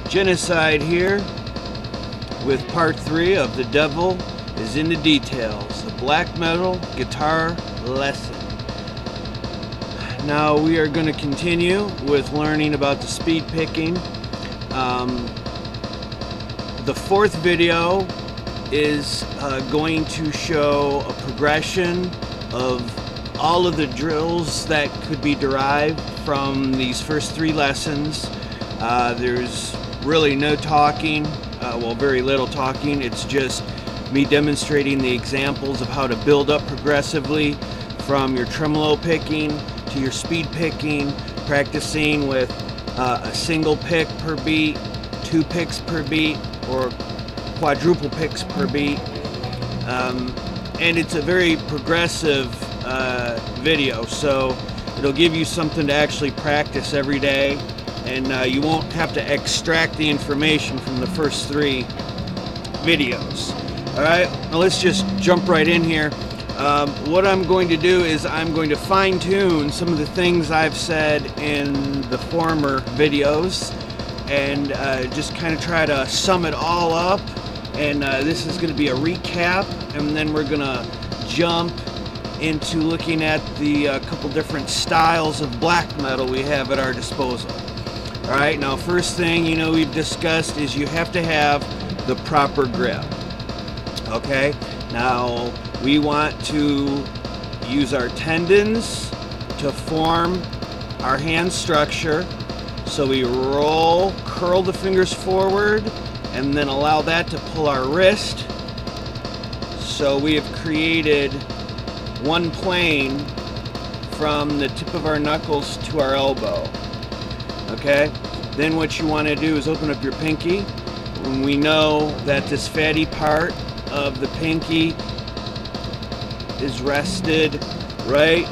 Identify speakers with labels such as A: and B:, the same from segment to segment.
A: Genocide here with part 3 of The Devil is in the Details, the black metal guitar lesson. Now we are going to continue with learning about the speed picking. The fourth video is going to show a progression of all of the drills that could be derived from these first 3 lessons. There's really no talking, well, very little talking. It's just me demonstrating the examples of how to build up progressively from your tremolo picking to your speed picking, practicing with a single pick per beat, 2 picks per beat, or quadruple picks per beat. And it's a very progressive video, so it'll give you something to actually practice every day, and you won't have to extract the information from the first 3 videos. Alright, now let's just jump right in here. What I'm going to do is I'm going to fine-tune some of the things I've said in the former videos and just kind of try to sum it all up, and this is going to be a recap, and then we're going to jump into looking at the couple different styles of black metal we have at our disposal. Alright, now first thing we've discussed is you have to have the proper grip. Okay, now we want to use our tendons to form our hand structure. So we roll, curl the fingers forward, and then allow that to pull our wrist. So we have created one plane from the tip of our knuckles to our elbow. Okay, then what you want to do is open up your pinky. And we know that this fatty part of the pinky is rested right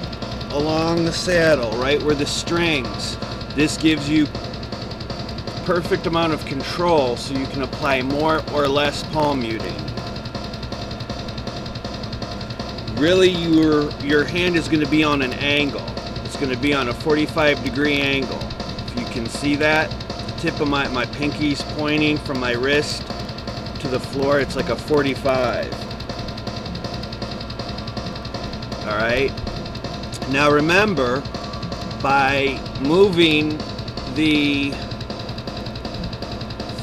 A: along the saddle, right where the strings. This gives you perfect amount of control so you can apply more or less palm muting. Really, your hand is going to be on an angle. It's going to be on a 45-degree angle. If you can see that, the tip of my pinky's pointing from my wrist to the floor. It's like a 45. Alright, now remember, by moving the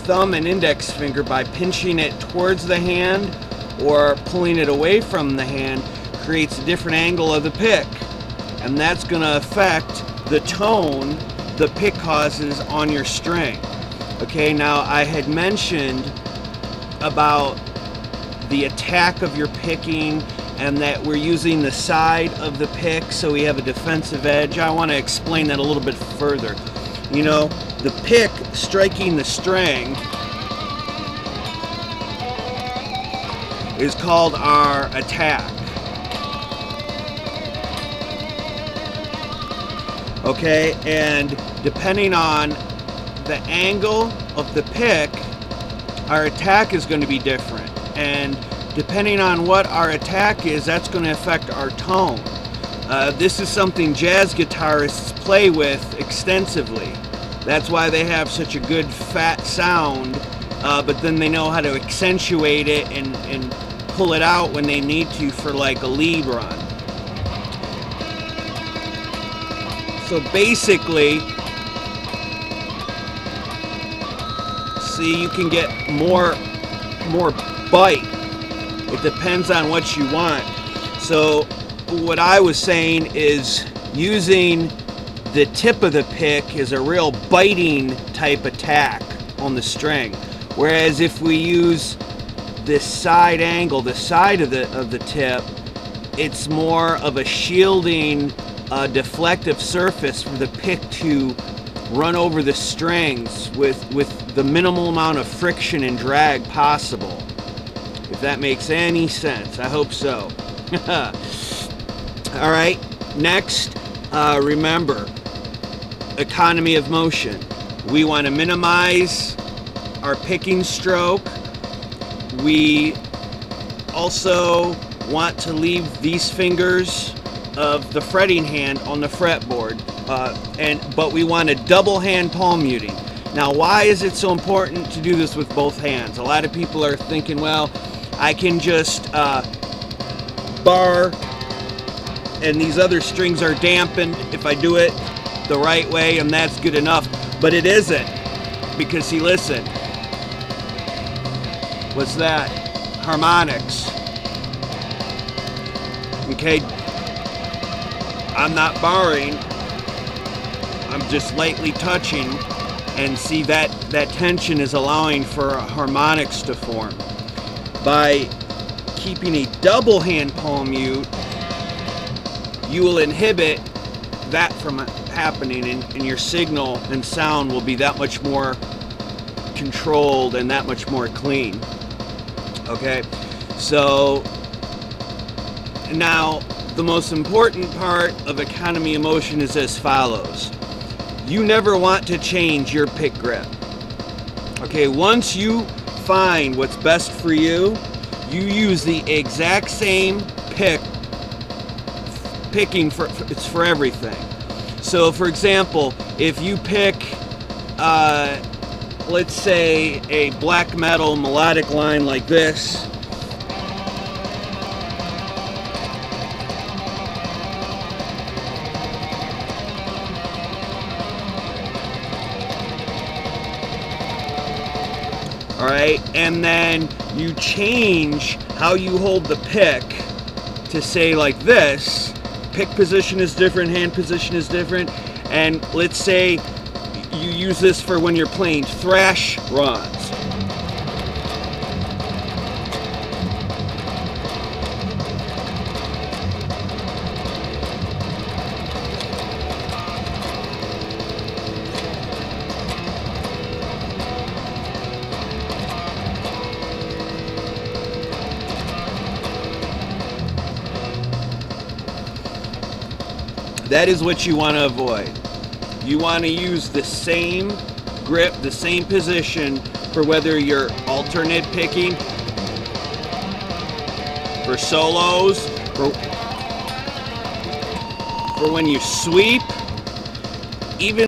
A: thumb and index finger, by pinching it towards the hand or pulling it away from the hand, creates a different angle of the pick, and that's going to affect the tone the pick causes on your string. Okay, now I had mentioned about the attack of your picking and that we're using the side of the pick so we have a defensive edge. I want to explain that a little bit further. The pick striking the string is called our attack. Okay, and depending on the angle of the pick, our attack is going to be different, and depending on what our attack is, that's going to affect our tone. This is something jazz guitarists play with extensively. That's why they have such a good fat sound, but then they know how to accentuate it and pull it out when they need to for like a lead run. So basically, see, you can get more bite. It depends on what you want. So what I was saying is using the tip of the pick is a real biting type attack on the string, whereas if we use this side angle, the side of the tip, it's more of a shielding, deflective surface for the pick to run over the strings with the minimal amount of friction and drag possible. If that makes any sense, I hope so. Alright, next, remember, economy of motion. We want to minimize our picking stroke. We also want to leave these fingers of the fretting hand on the fretboard, but we want a double hand palm muting. Now, why is it so important to do this with both hands? A lot of people are thinking, well, I can just bar and these other strings are dampened if I do it the right way, and that's good enough. But it isn't, because see, listen, what's that? Harmonics. Okay, I'm not barring, I'm just lightly touching, and see that tension is allowing for harmonics to form. By keeping a double hand palm mute, you will inhibit that from happening, and your signal and sound will be that much more controlled and that much more clean. Okay, so now the most important part of economy of motion is as follows. You never want to change your pick grip. Okay, once you find what's best for you, you use the exact same picking it's for everything. So for example, if you pick let's say a black metal melodic line like this, alright, and then you change how you hold the pick to say like this, pick position is different, hand position is different, and let's say you use this for when you're playing thrash runs. That is what you want to avoid. You want to use the same grip, the same position for whether you're alternate picking, for solos, for when you sweep, even